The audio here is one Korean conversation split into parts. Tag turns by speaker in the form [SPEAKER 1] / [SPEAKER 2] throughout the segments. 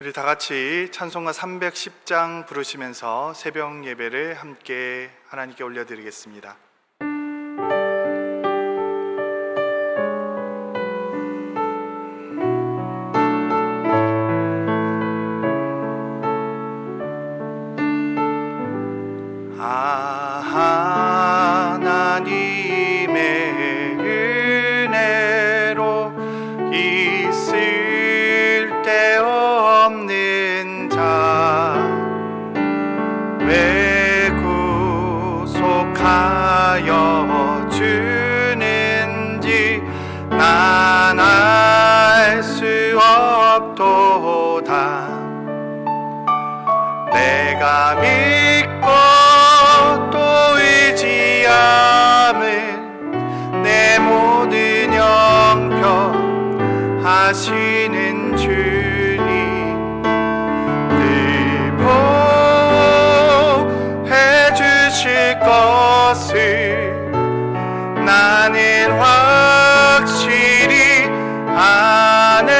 [SPEAKER 1] 우리 다 같이 찬송가 310장 부르시면서 새벽 예배를 함께 하나님께 올려드리겠습니다. 하나님의 은혜로 있을 데 없는 자 왜 구속하여 주는지 난 알 수 없도다. 내가 믿고 또 의지함은 내 모든 형편 하시는 주님 늘 보호해 주실 것을 나는 확실히 아네.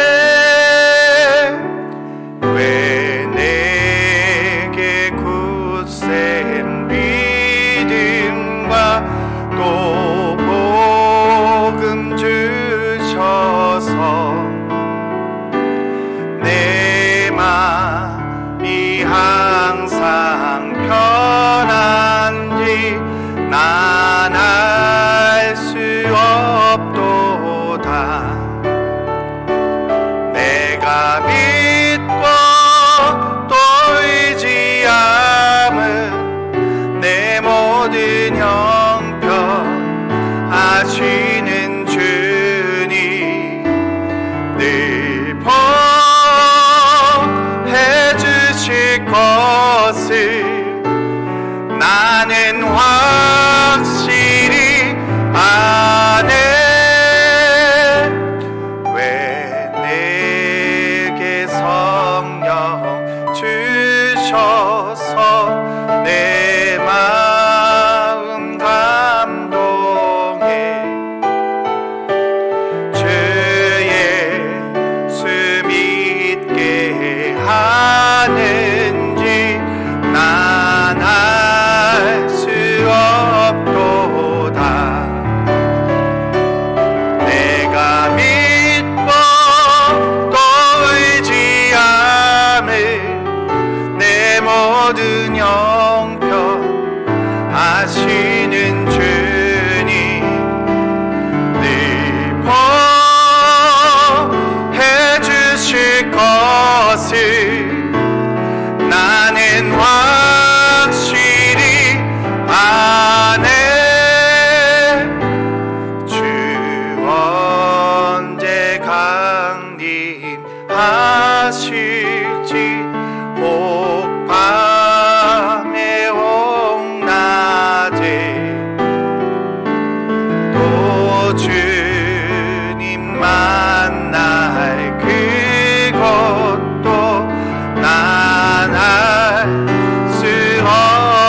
[SPEAKER 1] 왜 내게 굳센 믿음과 또 복음 주셔서 내 마음이 항상 편한지 난 알 수 없도다. 내가 믿고 또 의지함은 내 모든 형편 하시는 주님 늘 보호해 주실 것을 나는 확실히 아네. 왜 내게 성령 주셔서 내 마음 감동해 주 예수 믿게 하는지 난 알 수 없도다. 내가 믿고 또 의지함을 내 모든 형편 아시는 주님 늘 보호해 주실 것을 나는 확실히 아네. 주 언제 강림하실지 혹 밤에 혹 낮에 또 주님 만날 그것도 난 알 수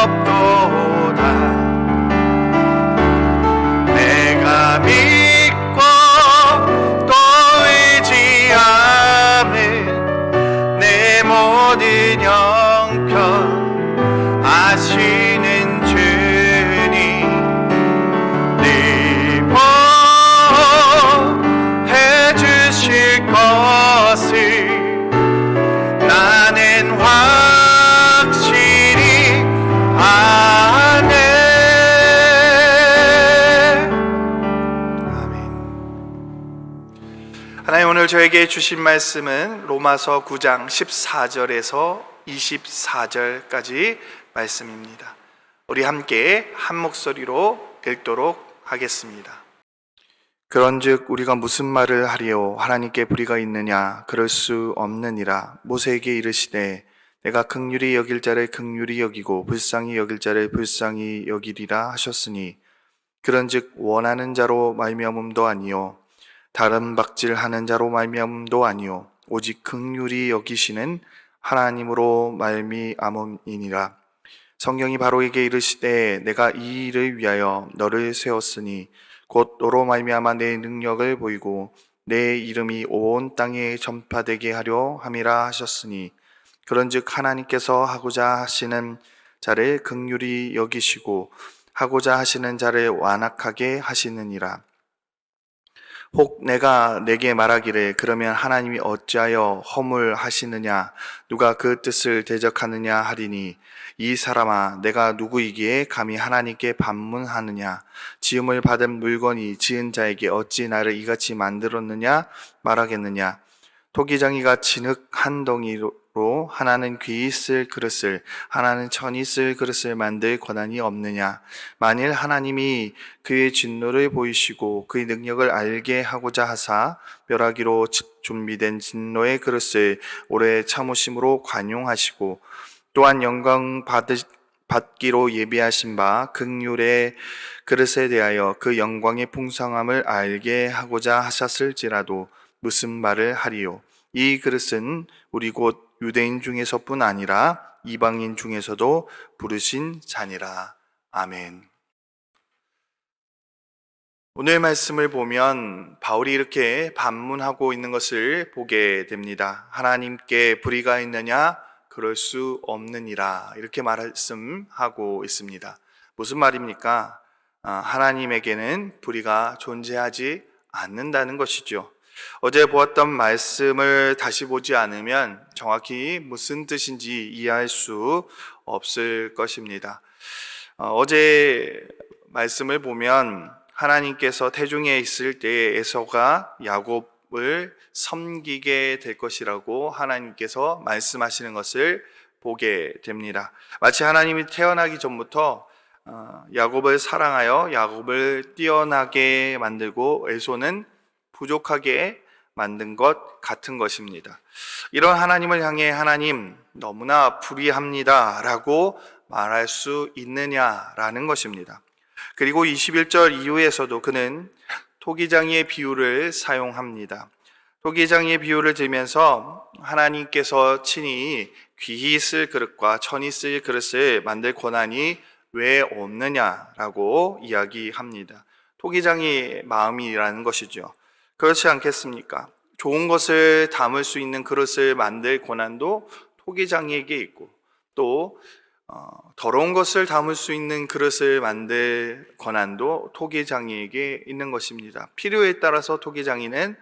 [SPEAKER 1] 없도다. 내가 믿고 또 의지함은 내 모든 형편 아시는 주님 늘 보호해 주실 것을 나는 확실히 아네. 하나님, 오늘 저에게 주신 말씀은 로마서 9장 14절에서 24절까지 말씀입니다. 우리 함께 한 목소리로 읽도록 하겠습니다. 그런즉 우리가 무슨 말을 하리요? 하나님께 불의가 있느냐? 그럴 수 없느니라. 모세에게 이르시되 내가 긍휼히 여길 자를 긍휼히 여기고 불쌍히 여길 자를 불쌍히 여기리라 하셨으니 그런즉 원하는 자로 말미암음도 아니요 다른 박질하는 자로 말미암음도 아니요 오직 긍휼히 여기시는 하나님으로 말미암음이니라. 성경이 바로에게 이르시되 내가 이 일을 위하여 너를 세웠으니 곧 너로 말미암아 내 능력을 보이고 내 이름이 온 땅에 전파되게 하려 함이라 하셨으니 그런즉 하나님께서 하고자 하시는 자를 긍휼히 여기시고 하고자 하시는 자를 완악하게 하시느니라. 혹 내가 내게 말하기를 그러면 하나님이 어찌하여 허물하시느냐 누가 그 뜻을 대적하느냐 하리니 이 사람아 내가 누구이기에 감히 하나님께 반문하느냐 지음을 받은 물건이 지은 자에게 어찌 나를 이같이 만들었느냐 말하겠느냐 토기장이가 진흙 한 덩이로 하나는 귀 있을 그릇을 하나는 천 있을 그릇을 만들 권한이 없느냐 만일 하나님이 그의 진노를 보이시고 그의 능력을 알게 하고자 하사 멸하기로 준비된 진노의 그릇을 오래 참으심으로 관용하시고 또한 영광 받기로 예비하신 바 긍휼의 그릇에 대하여 그 영광의 풍성함을 알게 하고자 하셨을지라도 무슨 말을 하리요 이 그릇은 우리 곧 유대인 중에서뿐 아니라 이방인 중에서도 부르신 자니라. 아멘. 오늘 말씀을 보면 바울이 이렇게 반문하고 있는 것을 보게 됩니다. 하나님께 불의가 있느냐? 그럴 수 없느니라. 이렇게 말씀하고 있습니다. 무슨 말입니까? 하나님에게는 불의가 존재하지 않는다는 것이죠. 어제 보았던 말씀을 다시 보지 않으면 정확히 무슨 뜻인지 이해할 수 없을 것입니다. 어제 말씀을 보면 하나님께서 태중에 있을 때 에서가 야곱을 섬기게 될 것이라고 하나님께서 말씀하시는 것을 보게 됩니다. 마치 하나님이 태어나기 전부터 야곱을 사랑하여 야곱을 뛰어나게 만들고 에서는 부족하게 만든 것 같은 것입니다. 이런 하나님을 향해 하나님 너무나 불의합니다 라고 말할 수 있느냐라는 것입니다. 그리고 21절 이후에서도 그는 토기장이의 비유를 사용합니다. 토기장이의 비유를 들면서 하나님께서 친히 귀히 쓸 그릇과 천이 쓸 그릇을 만들 권한이 왜 없느냐라고 이야기합니다. 토기장의 마음이라는 것이죠. 그렇지 않겠습니까? 좋은 것을 담을 수 있는 그릇을 만들 권한도 토기장이에게 있고 또 더러운 것을 담을 수 있는 그릇을 만들 권한도 토기장이에게 있는 것입니다. 필요에 따라서 토기장이는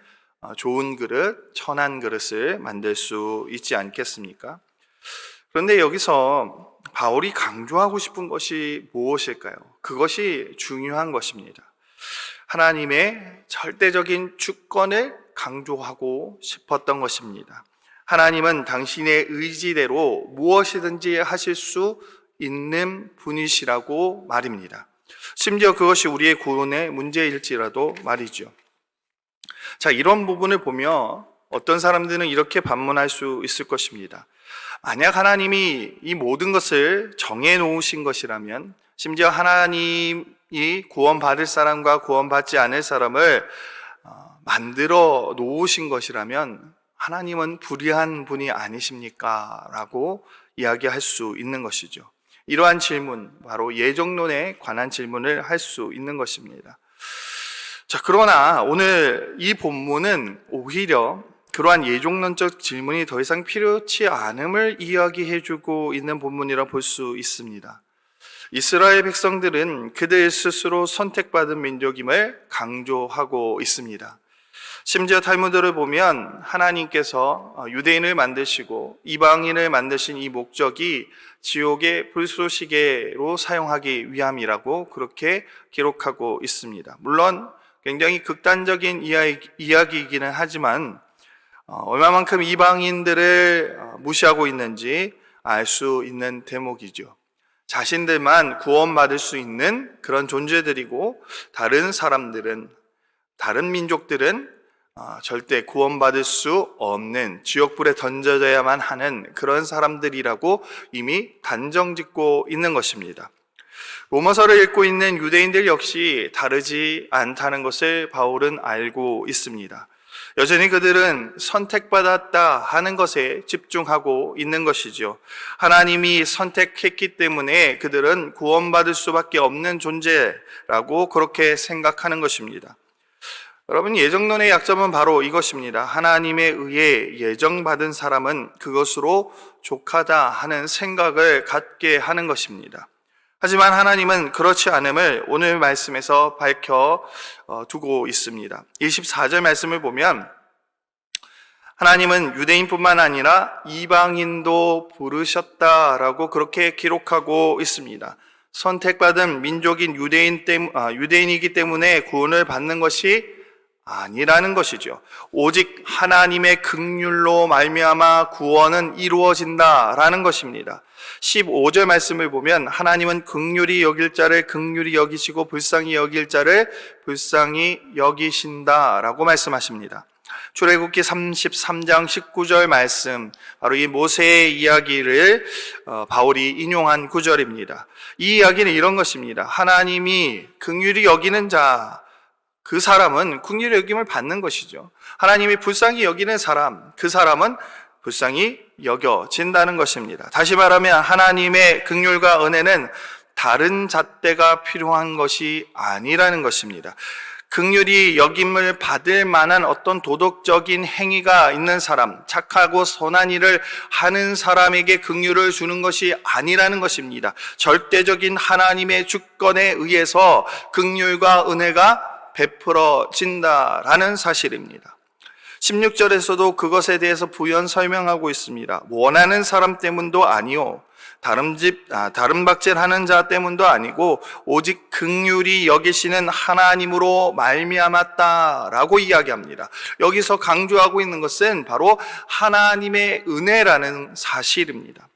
[SPEAKER 1] 좋은 그릇, 천한 그릇을 만들 수 있지 않겠습니까? 그런데 여기서 바울이 강조하고 싶은 것이 무엇일까요? 그것이 중요한 것입니다. 하나님의 절대적인 주권을 강조하고 싶었던 것입니다. 하나님은 당신의 의지대로 무엇이든지 하실 수 있는 분이시라고 말입니다. 심지어 그것이 우리의 구원의 문제일지라도 말이죠. 자, 이런 부분을 보며 어떤 사람들은 이렇게 반문할 수 있을 것입니다. 만약 하나님이 이 모든 것을 정해 놓으신 것이라면, 심지어 하나님이 구원받을 사람과 구원받지 않을 사람을 만들어 놓으신 것이라면 하나님은 불의한 분이 아니십니까? 라고 이야기할 수 있는 것이죠. 이러한 질문, 바로 예정론에 관한 질문을 할 수 있는 것입니다. 자, 그러나 오늘 이 본문은 오히려 그러한 예정론적 질문이 더 이상 필요치 않음을 이야기해주고 있는 본문이라 볼 수 있습니다. 이스라엘 백성들은 그들 스스로 선택받은 민족임을 강조하고 있습니다. 심지어 탈무드를 보면 하나님께서 유대인을 만드시고 이방인을 만드신 이 목적이 지옥의 불쏘시개로 사용하기 위함이라고 그렇게 기록하고 있습니다. 물론 굉장히 극단적인 이야기이기는 하지만 얼마만큼 이방인들을 무시하고 있는지 알 수 있는 대목이죠. 자신들만 구원받을 수 있는 그런 존재들이고 다른 사람들은, 다른 민족들은 절대 구원받을 수 없는 지옥불에 던져져야만 하는 그런 사람들이라고 이미 단정짓고 있는 것입니다. 로마서를 읽고 있는 유대인들 역시 다르지 않다는 것을 바울은 알고 있습니다. 여전히 그들은 선택받았다 하는 것에 집중하고 있는 것이죠. 하나님이 선택했기 때문에 그들은 구원받을 수밖에 없는 존재라고 그렇게 생각하는 것입니다. 여러분, 예정론의 약점은 바로 이것입니다. 하나님에 의해 예정받은 사람은 그것으로 족하다 하는 생각을 갖게 하는 것입니다. 하지만 하나님은 그렇지 않음을 오늘 말씀에서 밝혀 두고 있습니다. 24절 말씀을 보면 하나님은 유대인뿐만 아니라 이방인도 부르셨다라고 그렇게 기록하고 있습니다. 선택받은 민족인 유대인이기 때문에 구원을 받는 것이 아니라는 것이죠. 오직 하나님의 긍휼로 말미암아 구원은 이루어진다라는 것입니다. 15절 말씀을 보면 하나님은 긍휼히 여길 자를 긍휼히 여기시고 불쌍히 여길 자를 불쌍히 여기신다라고 말씀하십니다. 출애굽기 33장 19절 말씀, 바로 이 모세의 이야기를 바울이 인용한 구절입니다. 이 이야기는 이런 것입니다. 하나님이 긍휼히 여기는 자, 그 사람은 긍휼히 여김을 받는 것이죠. 하나님이 불쌍히 여기는 사람, 그 사람은 불쌍히 여겨진다는 것입니다. 다시 말하면 하나님의 긍휼과 은혜는 다른 잣대가 필요한 것이 아니라는 것입니다. 긍휼히 여김을 받을 만한 어떤 도덕적인 행위가 있는 사람, 착하고 선한 일을 하는 사람에게 긍휼을 주는 것이 아니라는 것입니다. 절대적인 하나님의 주권에 의해서 긍휼과 은혜가 베풀어진다라는 사실입니다. 16절에서도 그것에 대해서 부연 설명하고 있습니다. 원하는 사람 때문도 아니요, 다른 박질하는 자 때문도 아니고 오직 긍휼히 여기시는 하나님으로 말미암았다라고 이야기합니다. 여기서 강조하고 있는 것은 바로 하나님의 은혜라는 사실입니다.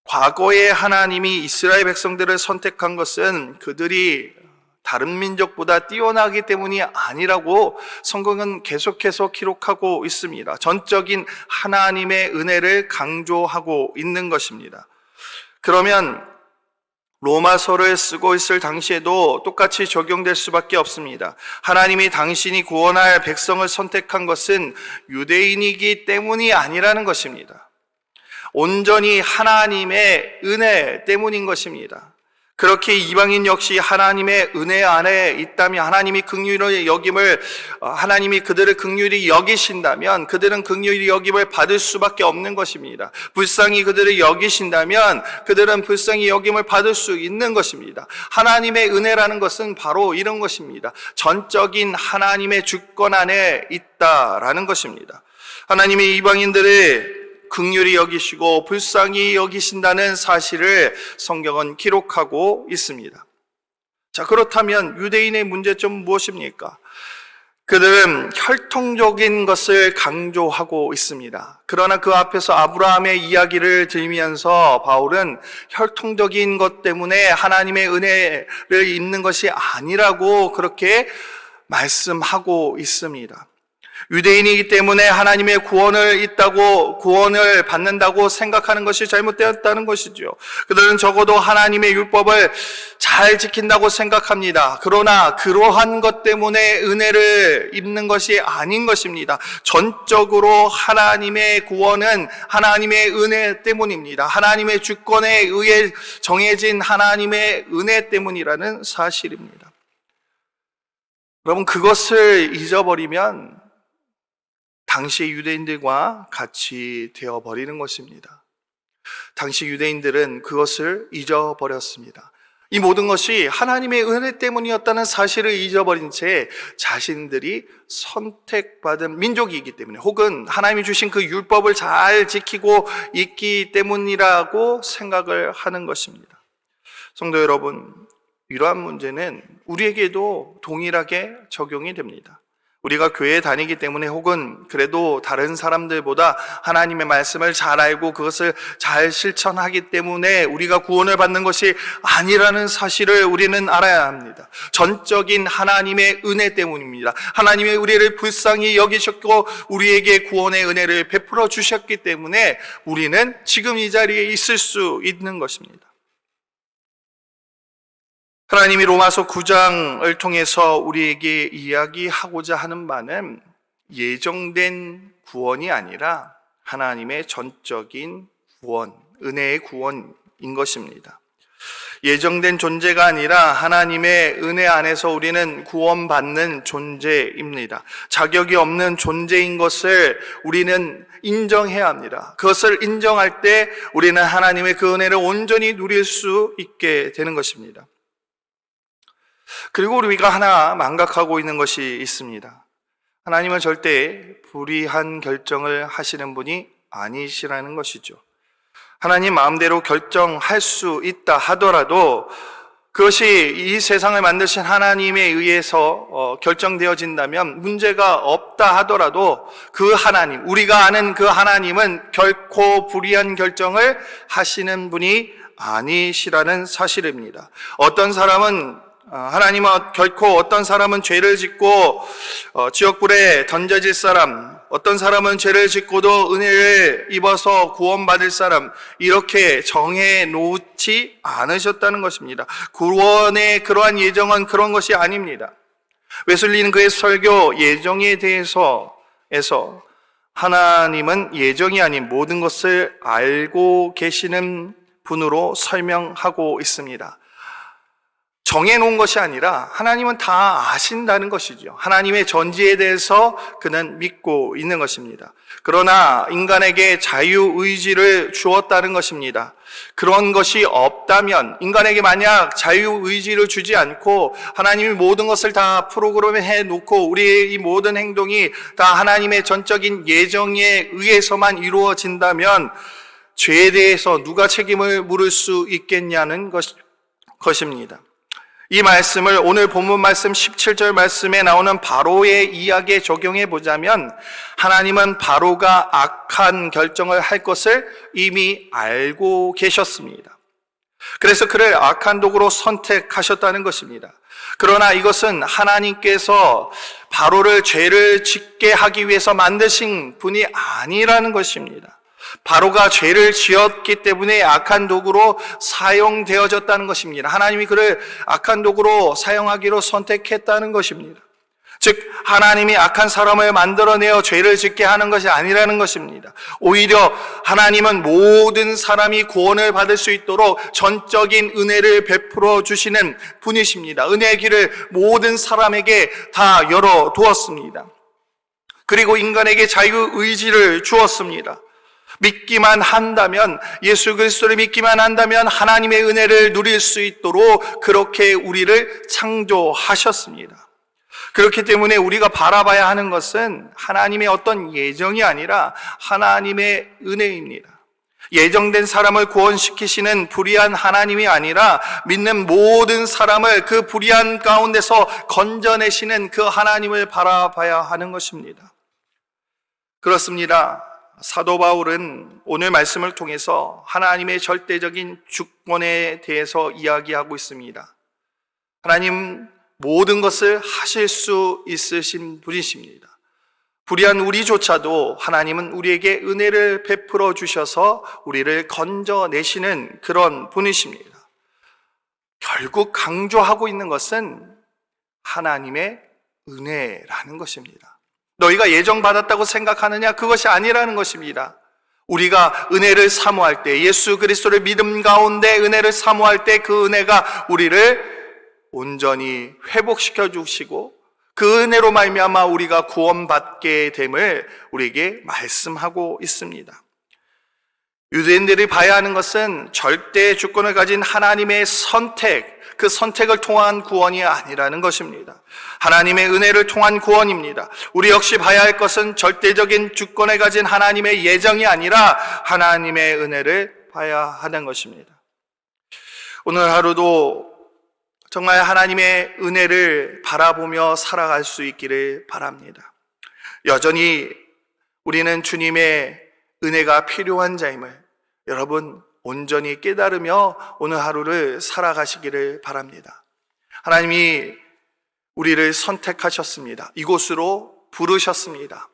[SPEAKER 1] 과거에 하나님이 이스라엘 백성들을 선택한 것은 그들이 다른 민족보다 뛰어나기 때문이 아니라고 성경은 계속해서 기록하고 있습니다. 전적인 하나님의 은혜를 강조하고 있는 것입니다. 그러면 로마서를 쓰고 있을 당시에도 똑같이 적용될 수밖에 없습니다. 하나님이 당신이 구원할 백성을 선택한 것은 유대인이기 때문이 아니라는 것입니다. 온전히 하나님의 은혜 때문인 것입니다. 그렇게 이방인 역시 하나님의 은혜 안에 있다면, 하나님이 긍휼히 여김을, 하나님이 그들을 긍휼히 여기신다면 그들은 긍휼히 여김을 받을 수밖에 없는 것입니다. 불쌍히 그들을 여기신다면 그들은 불쌍히 여김을 받을 수 있는 것입니다. 하나님의 은혜라는 것은 바로 이런 것입니다. 전적인 하나님의 주권 안에 있다라는 것입니다. 하나님이 이방인들을 긍휼히 여기시고 불쌍히 여기신다는 사실을 성경은 기록하고 있습니다. 자, 그렇다면 유대인의 문제점은 무엇입니까? 그들은 혈통적인 것을 강조하고 있습니다. 그러나 그 앞에서 아브라함의 이야기를 들면서 바울은 혈통적인 것 때문에 하나님의 은혜를 입는 것이 아니라고 그렇게 말씀하고 있습니다. 유대인이기 때문에 하나님의 구원을 받는다고 생각하는 것이 잘못되었다는 것이죠. 그들은 적어도 하나님의 율법을 잘 지킨다고 생각합니다. 그러나 그러한 것 때문에 은혜를 입는 것이 아닌 것입니다. 전적으로 하나님의 구원은 하나님의 은혜 때문입니다. 하나님의 주권에 의해 정해진 하나님의 은혜 때문이라는 사실입니다. 여러분, 그것을 잊어버리면 당시 유대인들과 같이 되어버리는 것입니다. 당시 유대인들은 그것을 잊어버렸습니다. 이 모든 것이 하나님의 은혜 때문이었다는 사실을 잊어버린 채 자신들이 선택받은 민족이기 때문에, 혹은 하나님이 주신 그 율법을 잘 지키고 있기 때문이라고 생각을 하는 것입니다. 성도 여러분, 이러한 문제는 우리에게도 동일하게 적용이 됩니다. 우리가 교회에 다니기 때문에, 혹은 그래도 다른 사람들보다 하나님의 말씀을 잘 알고 그것을 잘 실천하기 때문에 우리가 구원을 받는 것이 아니라는 사실을 우리는 알아야 합니다. 전적인 하나님의 은혜 때문입니다. 하나님의 우리를 불쌍히 여기셨고 우리에게 구원의 은혜를 베풀어 주셨기 때문에 우리는 지금 이 자리에 있을 수 있는 것입니다. 하나님이 로마서 9장을 통해서 우리에게 이야기하고자 하는 바는 예정된 구원이 아니라 하나님의 전적인 구원, 은혜의 구원인 것입니다. 예정된 존재가 아니라 하나님의 은혜 안에서 우리는 구원받는 존재입니다. 자격이 없는 존재인 것을 우리는 인정해야 합니다. 그것을 인정할 때 우리는 하나님의 그 은혜를 온전히 누릴 수 있게 되는 것입니다. 그리고 우리가 하나 망각하고 있는 것이 있습니다. 하나님은 절대 불의한 결정을 하시는 분이 아니시라는 것이죠. 하나님 마음대로 결정할 수 있다 하더라도 그것이 이 세상을 만드신 하나님에 의해서 결정되어진다면 문제가 없다 하더라도 그 하나님, 우리가 아는 그 하나님은 결코 불의한 결정을 하시는 분이 아니시라는 사실입니다. 어떤 사람은 하나님은 결코 어떤 사람은 죄를 짓고 지옥불에 던져질 사람, 어떤 사람은 죄를 짓고도 은혜를 입어서 구원받을 사람, 이렇게 정해 놓지 않으셨다는 것입니다. 구원의 그러한 예정은 그런 것이 아닙니다. 웨슬리는 그의 설교 예정에 대해서 하나님은 예정이 아닌 모든 것을 알고 계시는 분으로 설명하고 있습니다. 정해놓은 것이 아니라 하나님은 다 아신다는 것이죠. 하나님의 전지에 대해서 그는 믿고 있는 것입니다. 그러나 인간에게 자유의지를 주었다는 것입니다. 그런 것이 없다면, 인간에게 만약 자유의지를 주지 않고 하나님이 모든 것을 다 프로그램해 놓고 우리의 이 모든 행동이 다 하나님의 전적인 예정에 의해서만 이루어진다면 죄에 대해서 누가 책임을 물을 수 있겠냐는 것입니다. 이 말씀을 오늘 본문 말씀 17절 말씀에 나오는 바로의 이야기에 적용해 보자면 하나님은 바로가 악한 결정을 할 것을 이미 알고 계셨습니다. 그래서 그를 악한 도구로 선택하셨다는 것입니다. 그러나 이것은 하나님께서 바로를 죄를 짓게 하기 위해서 만드신 분이 아니라는 것입니다. 바로가 죄를 지었기 때문에 악한 도구로 사용되어졌다는 것입니다. 하나님이 그를 악한 도구로 사용하기로 선택했다는 것입니다. 즉 하나님이 악한 사람을 만들어내어 죄를 짓게 하는 것이 아니라는 것입니다. 오히려 하나님은 모든 사람이 구원을 받을 수 있도록 전적인 은혜를 베풀어 주시는 분이십니다. 은혜의 길을 모든 사람에게 다 열어두었습니다. 그리고 인간에게 자유의지를 주었습니다. 믿기만 한다면, 예수 그리스도를 믿기만 한다면 하나님의 은혜를 누릴 수 있도록 그렇게 우리를 창조하셨습니다. 그렇기 때문에 우리가 바라봐야 하는 것은 하나님의 어떤 예정이 아니라 하나님의 은혜입니다. 예정된 사람을 구원시키시는 불의한 하나님이 아니라 믿는 모든 사람을 그 불의한 가운데서 건져내시는 그 하나님을 바라봐야 하는 것입니다. 그렇습니다. 사도 바울은 오늘 말씀을 통해서 하나님의 절대적인 주권에 대해서 이야기하고 있습니다. 하나님 모든 것을 하실 수 있으신 분이십니다. 불의한 우리조차도 하나님은 우리에게 은혜를 베풀어 주셔서 우리를 건져내시는 그런 분이십니다. 결국 강조하고 있는 것은 하나님의 은혜라는 것입니다. 너희가 예정받았다고 생각하느냐? 그것이 아니라는 것입니다. 우리가 은혜를 사모할 때, 예수 그리스도를 믿음 가운데 은혜를 사모할 때 그 은혜가 우리를 온전히 회복시켜 주시고 그 은혜로 말미암아 우리가 구원받게 됨을 우리에게 말씀하고 있습니다. 유대인들이 봐야 하는 것은 절대 주권을 가진 하나님의 선택, 그 선택을 통한 구원이 아니라는 것입니다. 하나님의 은혜를 통한 구원입니다. 우리 역시 봐야 할 것은 절대적인 주권을 가진 하나님의 예정이 아니라 하나님의 은혜를 봐야 하는 것입니다. 오늘 하루도 정말 하나님의 은혜를 바라보며 살아갈 수 있기를 바랍니다. 여전히 우리는 주님의 은혜가 필요한 자임을 여러분 온전히 깨달으며 오늘 하루를 살아가시기를 바랍니다. 하나님이 우리를 선택하셨습니다. 이곳으로 부르셨습니다.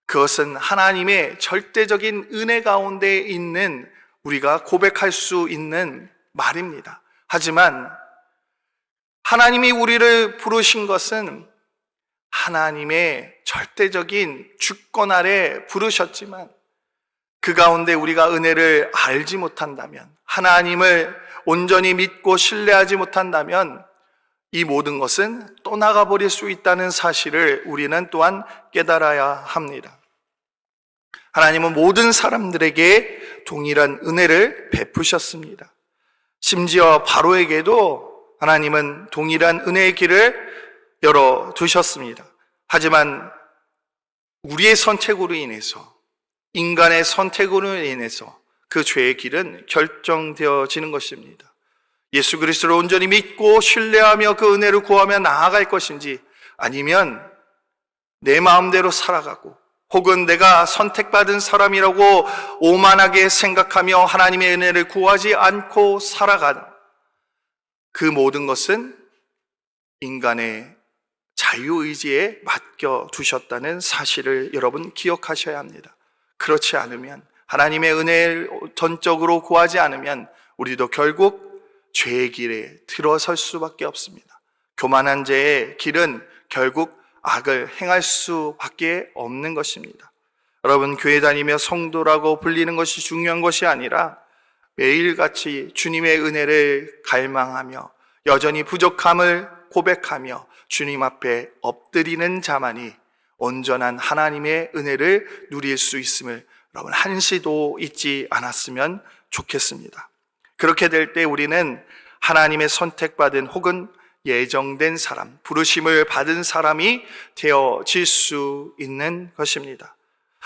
[SPEAKER 1] 그것은 하나님의 절대적인 은혜 가운데 있는 우리가 고백할 수 있는 말입니다. 하지만 하나님이 우리를 부르신 것은 하나님의 절대적인 주권 아래 부르셨지만 그 가운데 우리가 은혜를 알지 못한다면, 하나님을 온전히 믿고 신뢰하지 못한다면 이 모든 것은 떠나가 버릴 수 있다는 사실을 우리는 또한 깨달아야 합니다. 하나님은 모든 사람들에게 동일한 은혜를 베푸셨습니다. 심지어 바로에게도 하나님은 동일한 은혜의 길을 열어두셨습니다. 하지만 우리의 선택으로 인해서, 인간의 선택으로 인해서 그 죄의 길은 결정되어지는 것입니다. 예수 그리스도를 온전히 믿고 신뢰하며 그 은혜를 구하며 나아갈 것인지, 아니면 내 마음대로 살아가고 혹은 내가 선택받은 사람이라고 오만하게 생각하며 하나님의 은혜를 구하지 않고 살아가는 그 모든 것은 인간의 자유의지에 맡겨두셨다는 사실을 여러분 기억하셔야 합니다. 그렇지 않으면, 하나님의 은혜를 전적으로 구하지 않으면 우리도 결국 죄의 길에 들어설 수밖에 없습니다. 교만한 자의 길은 결국 악을 행할 수밖에 없는 것입니다. 여러분, 교회 다니며 성도라고 불리는 것이 중요한 것이 아니라 매일같이 주님의 은혜를 갈망하며 여전히 부족함을 고백하며 주님 앞에 엎드리는 자만이 온전한 하나님의 은혜를 누릴 수 있음을 여러분 한시도 잊지 않았으면 좋겠습니다. 그렇게 될 때 우리는 하나님의 선택받은 혹은 예정된 사람, 부르심을 받은 사람이 되어질 수 있는 것입니다.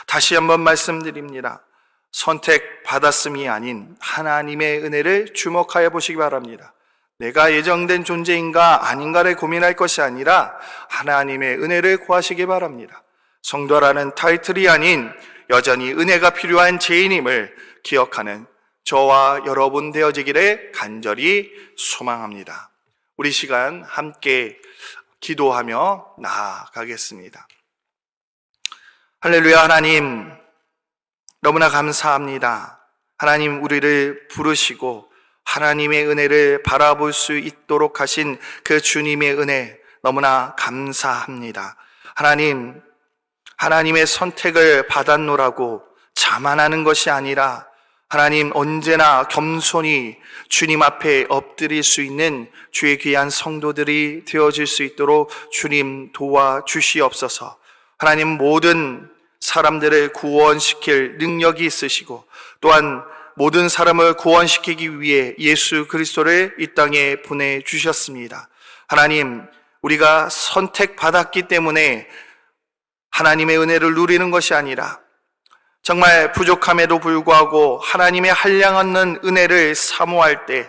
[SPEAKER 1] 다시 한번 말씀드립니다. 선택받았음이 아닌 하나님의 은혜를 주목하여 보시기 바랍니다. 내가 예정된 존재인가 아닌가를 고민할 것이 아니라 하나님의 은혜를 구하시기 바랍니다. 성도라는 타이틀이 아닌 여전히 은혜가 필요한 죄인임을 기억하는 저와 여러분 되어지기를 간절히 소망합니다. 우리 시간 함께 기도하며 나아가겠습니다. 할렐루야. 하나님, 너무나 감사합니다. 하나님, 우리를 부르시고 하나님의 은혜를 바라볼 수 있도록 하신 그 주님의 은혜 너무나 감사합니다. 하나님, 하나님의 선택을 받았노라고 자만하는 것이 아니라 하나님, 언제나 겸손히 주님 앞에 엎드릴 수 있는 주의 귀한 성도들이 되어질 수 있도록 주님 도와주시옵소서. 하나님, 모든 사람들을 구원시킬 능력이 있으시고 또한 모든 사람을 구원시키기 위해 예수 그리스도를 이 땅에 보내주셨습니다. 하나님, 우리가 선택받았기 때문에 하나님의 은혜를 누리는 것이 아니라 정말 부족함에도 불구하고 하나님의 한량없는 은혜를 사모할 때,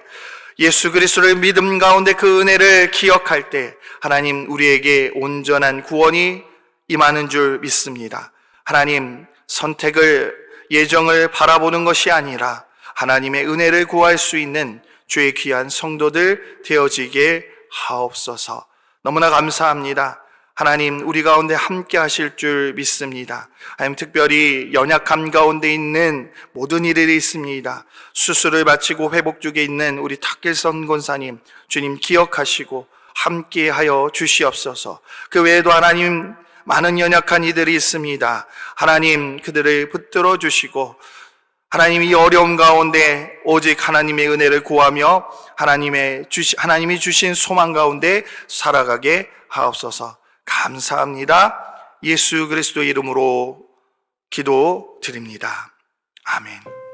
[SPEAKER 1] 예수 그리스도를 믿음 가운데 그 은혜를 기억할 때 하나님, 우리에게 온전한 구원이 임하는 줄 믿습니다. 하나님, 선택을, 예정을 바라보는 것이 아니라 하나님의 은혜를 구할 수 있는 주의 귀한 성도들 되어지게 하옵소서. 너무나 감사합니다. 하나님, 우리 가운데 함께 하실 줄 믿습니다. 하나님, 특별히 연약함 가운데 있는 모든 이들이 있습니다. 수술을 마치고 회복 중에 있는 우리 탁길선 권사님, 주님 기억하시고 함께 하여 주시옵소서. 그 외에도 하나님, 많은 연약한 이들이 있습니다. 하나님, 그들을 붙들어 주시고 하나님, 이 어려움 가운데 오직 하나님의 은혜를 구하며 하나님이 주신 소망 가운데 살아가게 하옵소서. 감사합니다. 예수 그리스도의 이름으로 기도드립니다. 아멘.